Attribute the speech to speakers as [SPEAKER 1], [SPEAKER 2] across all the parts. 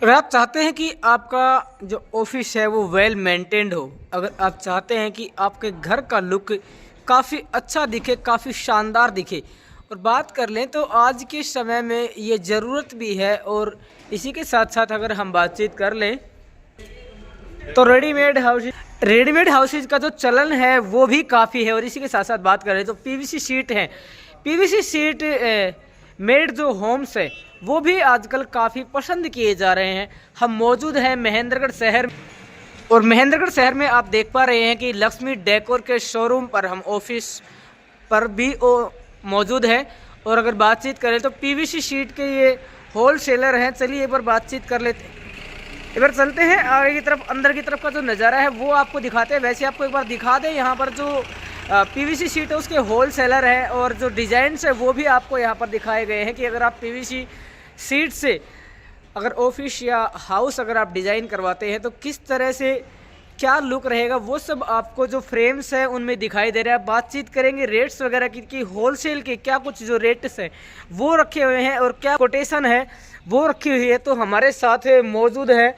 [SPEAKER 1] अगर आप चाहते हैं कि आपका जो ऑफिस है वो वेल मेंटेन्ड हो, अगर आप चाहते हैं कि आपके घर का लुक काफ़ी अच्छा दिखे, काफ़ी शानदार दिखे और बात कर लें तो आज के समय में ये ज़रूरत भी है। और इसी के साथ साथ अगर हम बातचीत कर लें तो रेडीमेड हाउसेज का जो चलन है वो भी काफ़ी है। और इसी के साथ साथ बात करें तो पीवीसी शीट है, पीवीसी शीट मेड जो होम्स है वो भी आजकल काफ़ी पसंद किए जा रहे हैं। हम मौजूद हैं महेंद्रगढ़ शहर और महेंद्रगढ़ शहर में आप देख पा रहे हैं कि लक्ष्मी डेकोर के शोरूम पर हम ऑफिस पर भी मौजूद है। और अगर बातचीत करें तो पीवीसी शीट के ये होल सेलर हैं। चलिए एक बार बातचीत कर लेते हैं, एक बार चलते हैं आगे की तरफ। अंदर की तरफ का जो नज़ारा है वो आपको दिखाते हैं। वैसे आपको एक बार दिखा दें, यहाँ पर जो पीवीसी शीट है उसके होल सेलर है और जो डिज़ाइंस है वो भी आपको यहाँ पर दिखाए गए हैं कि अगर आप पीवीसी शीट से अगर ऑफिस या हाउस अगर आप डिज़ाइन करवाते हैं तो किस तरह से क्या लुक रहेगा, वो सब आपको जो फ्रेम्स हैं उनमें दिखाई दे रहा है। बातचीत करेंगे रेट्स वगैरह की होलसेल के क्या कुछ जो रेट्स हैं वो रखे हुए हैं और क्या कोटेशन है वो रखी हुई है। तो हमारे साथ मौजूद है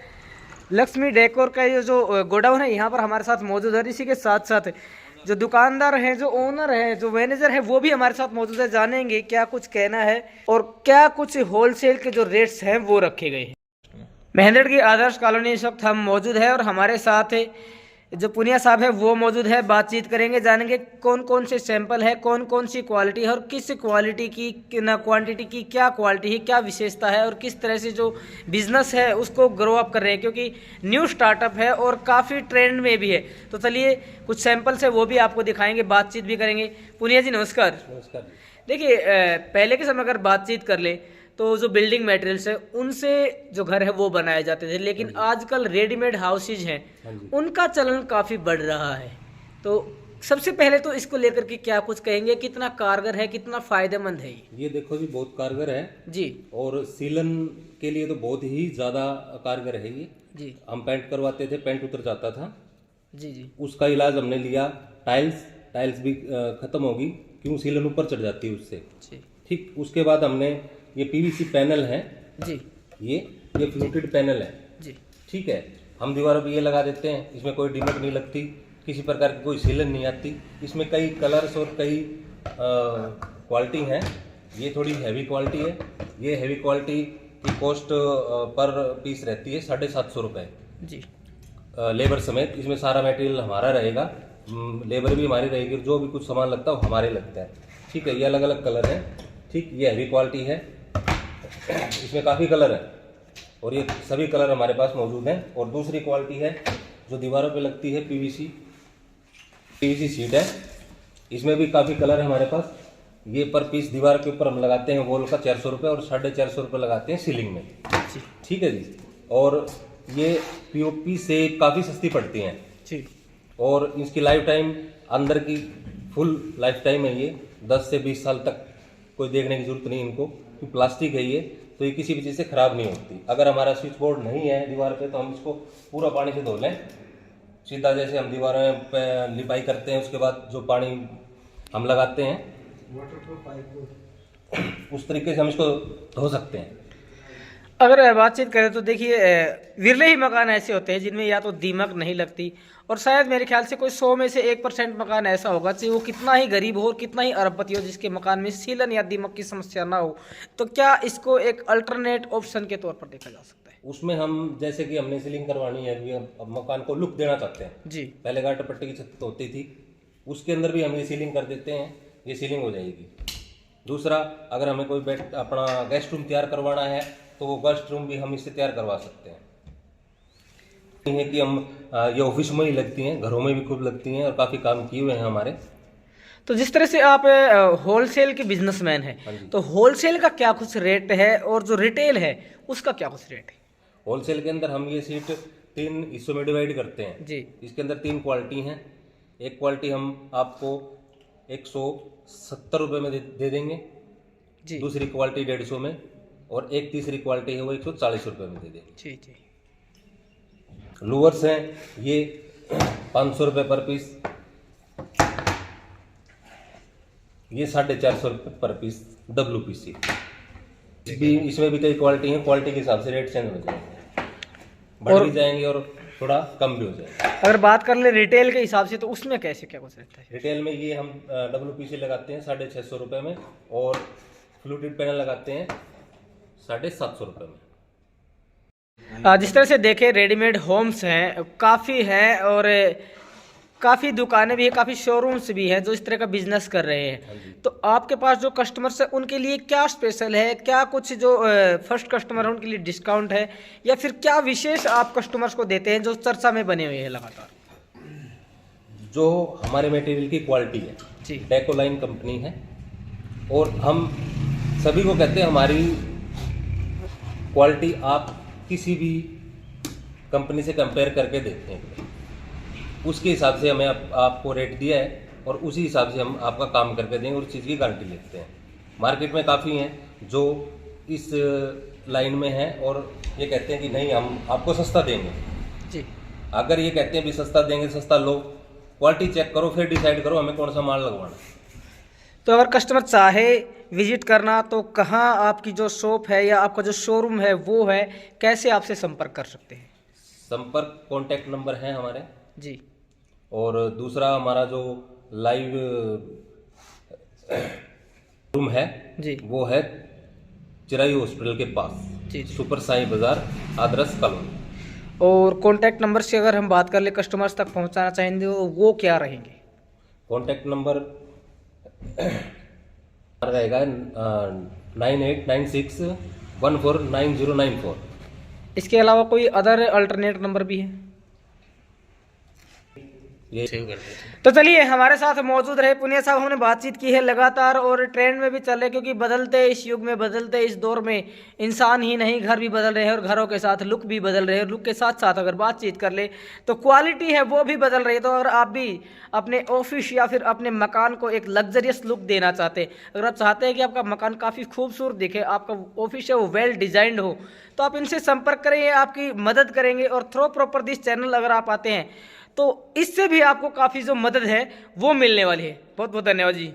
[SPEAKER 1] लक्ष्मी डेकोर का ये जो गोडाउन है, यहाँ पर हमारे साथ मौजूद है। इसी के साथ साथ जो दुकानदार हैं, जो ओनर है, जो मैनेजर है वो भी हमारे साथ मौजूद है। जानेंगे क्या कुछ कहना है और क्या कुछ होलसेल के जो रेट्स हैं वो रखे गए हैं। महेंद्रगढ़ की आदर्श कॉलोनी इस वक्त हम मौजूद है और हमारे साथ जो पुनिया साहब है वो मौजूद है। बातचीत करेंगे, जानेंगे कौन कौन से सैंपल है, कौन कौन सी क्वालिटी है और किस क्वालिटी की ना क्वांटिटी की क्या क्वालिटी है, क्या विशेषता है और किस तरह से जो बिजनेस है उसको ग्रो अप कर रहे हैं, क्योंकि न्यू स्टार्टअप है और काफ़ी ट्रेंड में भी है। तो चलिए कुछ सैंपल्स है वो भी आपको दिखाएंगे, बातचीत भी करेंगे। पुनिया जी नमस्कार।
[SPEAKER 2] नमस्कार।
[SPEAKER 1] देखिए पहले के समय अगर बातचीत कर ले तो जो बिल्डिंग मटेरियल्स है उनसे जो घर है वो बनाए जाते थे, लेकिन आजकल रेडीमेड हाउसेज हैं उनका चलन काफ़ी बढ़ रहा है। तो सबसे पहले तो इसको लेकर के क्या कुछ कहेंगे, कितना कारगर है, कितना फायदेमंद है
[SPEAKER 2] ये देखो जी, बहुत कारगर है
[SPEAKER 1] जी।
[SPEAKER 2] और सीलन के लिए तो बहुत ही ज़्यादा कारगर है ये
[SPEAKER 1] जी।
[SPEAKER 2] हम पेंट करवाते थे, पेंट उतर जाता था
[SPEAKER 1] जी जी।
[SPEAKER 2] उसका इलाज हमने लिया। टाइल्स भी खत्म होगी, क्यों सीलन ऊपर चढ़ जाती है उससे। ठीक, उसके बाद हमने ये पीवीसी पैनल है
[SPEAKER 1] जी,
[SPEAKER 2] ये फ्लूटेड पैनल है
[SPEAKER 1] जी।
[SPEAKER 2] ठीक है, हम दीवारों पे ये लगा देते हैं। इसमें कोई डिमक नहीं लगती, किसी प्रकार की कोई सीलन नहीं आती। इसमें कई कलर्स और कई क्वालिटी हैं। ये थोड़ी हैवी क्वालिटी है। ये हैवी क्वालिटी की कॉस्ट पर पीस रहती है 750 रुपये
[SPEAKER 1] जी।
[SPEAKER 2] लेबर समेत। इसमें सारा मटेरियल हमारा रहेगा, लेबर भी हमारी रहेगी, जो भी कुछ सामान लगता है वो हमारे लगता है। ठीक है, ये अलग अलग कलर है। ठीक, ये हैवी क्वालिटी है, इसमें काफ़ी कलर है और ये सभी कलर हमारे पास मौजूद हैं। और दूसरी क्वालिटी है जो दीवारों पे लगती है, पीवीसी शीट है। इसमें भी काफ़ी कलर है हमारे पास। ये पर पीस दीवार के ऊपर हम लगाते हैं वॉल का 400 रुपये और 450 रुपये लगाते हैं सीलिंग में। ठीक है जी। और ये पीओपी से काफ़ी सस्ती पड़ती हैं
[SPEAKER 1] जी।
[SPEAKER 2] और इसकी लाइफ टाइम अंदर की फुल लाइफ टाइम है ये 10 से 20 साल तक कोई देखने की जरूरत नहीं इनको, क्योंकि प्लास्टिक है ये, तो ये किसी भी चीज़ से ख़राब नहीं होती। अगर हमारा स्विच बोर्ड नहीं है दीवार पे तो हम इसको पूरा पानी से धो लें सीधा, जैसे हम दीवारों पे लिपाई करते हैं उसके बाद जो पानी हम लगाते हैं उस तरीके से हम इसको धो सकते हैं।
[SPEAKER 1] अगर बातचीत करें तो देखिए विरले ही मकान ऐसे होते हैं जिनमें या तो दीमक नहीं लगती, और शायद मेरे ख्याल से कोई 100 में से 1% मकान ऐसा होगा, चाहे वो कितना ही गरीब हो और कितना ही अरबपति हो, जिसके मकान में सीलन या दीमक की समस्या ना हो। तो क्या इसको एक अल्टरनेट ऑप्शन के तौर पर देखा जा सकता है?
[SPEAKER 2] उसमें हम जैसे कि हमने सीलिंग करवानी है, कि अब मकान को लुक देना चाहते हैं
[SPEAKER 1] जी।
[SPEAKER 2] पहले गाटर पट्टी की छत होती थी, उसके अंदर भी हम ये सीलिंग कर देते हैं, ये सीलिंग हो जाएगी। दूसरा, अगर हमें कोई बेड अपना गेस्ट रूम तैयार करवाना है तो वो गेस्ट रूम भी हम इससे तैयार करवा सकते हैं। है कि हम ये ऑफिस में ही लगती हैं, घरों में भी खूब लगती हैं और काफ़ी काम किए हुए हैं हमारे।
[SPEAKER 1] तो जिस तरह से आप होलसेल के बिजनेसमैन हैं, तो होलसेल का क्या कुछ रेट है और जो रिटेल है उसका क्या कुछ रेट है?
[SPEAKER 2] होलसेल के अंदर हम ये सीट 3 हिस्सों में डिवाइड करते हैं
[SPEAKER 1] जी।
[SPEAKER 2] इसके अंदर 3 क्वालिटी हैं। एक क्वालिटी हम आपको 170 रुपये में दे देंगे
[SPEAKER 1] जी।
[SPEAKER 2] दूसरी क्वालिटी 150 में और एक तीसरी क्वालिटी है वो 140 रुपये में दे देंगे।
[SPEAKER 1] जी जी।
[SPEAKER 2] लोअर्स हैं ये 500 रुपये पर पीस, ये 450 रुपये पर पीस WPC। इसमें भी कई क्वालिटी है, क्वालिटी के हिसाब से रेट चेंज हो जाएंगे। बढ़ भी जाएंगे और थोड़ा कम भी हो जाएगा।
[SPEAKER 1] अगर बात कर ले रिटेल के हिसाब से तो उसमें कैसे क्या कुछ रहता है?
[SPEAKER 2] रिटेल में ये हम WPC लगाते हैं 650 रुपये में, और फ्लूटेड पैनल लगाते हैं 750 रुपये में।
[SPEAKER 1] जिस तरह से देखें रेडीमेड होम्स हैं काफ़ी हैं, और काफ़ी दुकानें भी हैं, काफ़ी शोरूम्स भी हैं जो इस तरह का बिजनेस कर रहे हैं। तो आपके पास जो कस्टमर्स हैं उनके लिए क्या स्पेशल है, क्या कुछ जो फर्स्ट कस्टमर है उनके लिए डिस्काउंट है, या फिर क्या विशेष आप कस्टमर्स को देते हैं जो चर्चा में बने हुए हैं लगातार?
[SPEAKER 2] जो हमारे मटेरियल की क्वालिटी है
[SPEAKER 1] जी,
[SPEAKER 2] डेकोलाइन कंपनी है, और हम सभी को कहते हैं हमारी क्वालिटी आप किसी भी कंपनी से कंपेयर करके देखते हैं, उसके हिसाब से हमें आपको रेट दिया है, और उसी हिसाब से हम आपका काम करके देंगे और उस चीज़ की गारंटी लेते हैं। मार्केट में काफ़ी हैं जो इस लाइन में हैं और ये कहते हैं कि नहीं हम आपको सस्ता देंगे।
[SPEAKER 1] जी,
[SPEAKER 2] अगर ये कहते हैं भी सस्ता देंगे, सस्ता लो, क्वालिटी चेक करो फिर डिसाइड करो हमें कौन सा माल लगवाना।
[SPEAKER 1] तो अगर कस्टमर चाहे विजिट करना तो कहाँ आपकी जो शॉप है या आपका जो शोरूम है वो है, कैसे आपसे संपर्क कर सकते हैं?
[SPEAKER 2] संपर्क कॉन्टैक्ट नंबर है हमारे,
[SPEAKER 1] जी,
[SPEAKER 2] और दूसरा हमारा जो लाइव रूम है
[SPEAKER 1] जी,
[SPEAKER 2] वो है चिराई हॉस्पिटल के पास,
[SPEAKER 1] जी, जी।
[SPEAKER 2] सुपर साई बाजार, आदर्श कॉलोनी।
[SPEAKER 1] और कॉन्टैक्ट नंबर से अगर हम बात कर ले कस्टमर्स तक पहुंचाना चाहेंगे तो वो क्या रहेंगे?
[SPEAKER 2] कॉन्टैक्ट नंबर रहेगा 9896149094।
[SPEAKER 1] इसके अलावा कोई अदर अल्टरनेट नंबर भी है?
[SPEAKER 2] ये सेव कर देते।
[SPEAKER 1] तो चलिए हमारे साथ मौजूद रहे पुनिया साहब, हमने बातचीत की है लगातार और ट्रेंड में भी चल रहे, क्योंकि बदलते इस युग में, बदलते इस दौर में इंसान ही नहीं घर भी बदल रहे हैं और घरों के साथ लुक भी बदल रहे हैं। लुक के साथ साथ अगर बातचीत कर ले तो क्वालिटी है वो भी बदल रही है। तो अगर आप भी अपने ऑफिस या फिर अपने मकान को एक लग्जरियस लुक देना चाहते हैं, अगर आप चाहते हैं कि आपका मकान काफ़ी खूबसूरत दिखे, आपका ऑफिस है वो वेल डिजाइंड हो, तो आप इनसे संपर्क करें, ये आपकी मदद करेंगे। और थ्रो प्रॉपर दिस चैनल अगर आप आते हैं तो इससे भी आपको काफ़ी जो मदद है वो मिलने वाली है। बहुत बहुत धन्यवाद जी।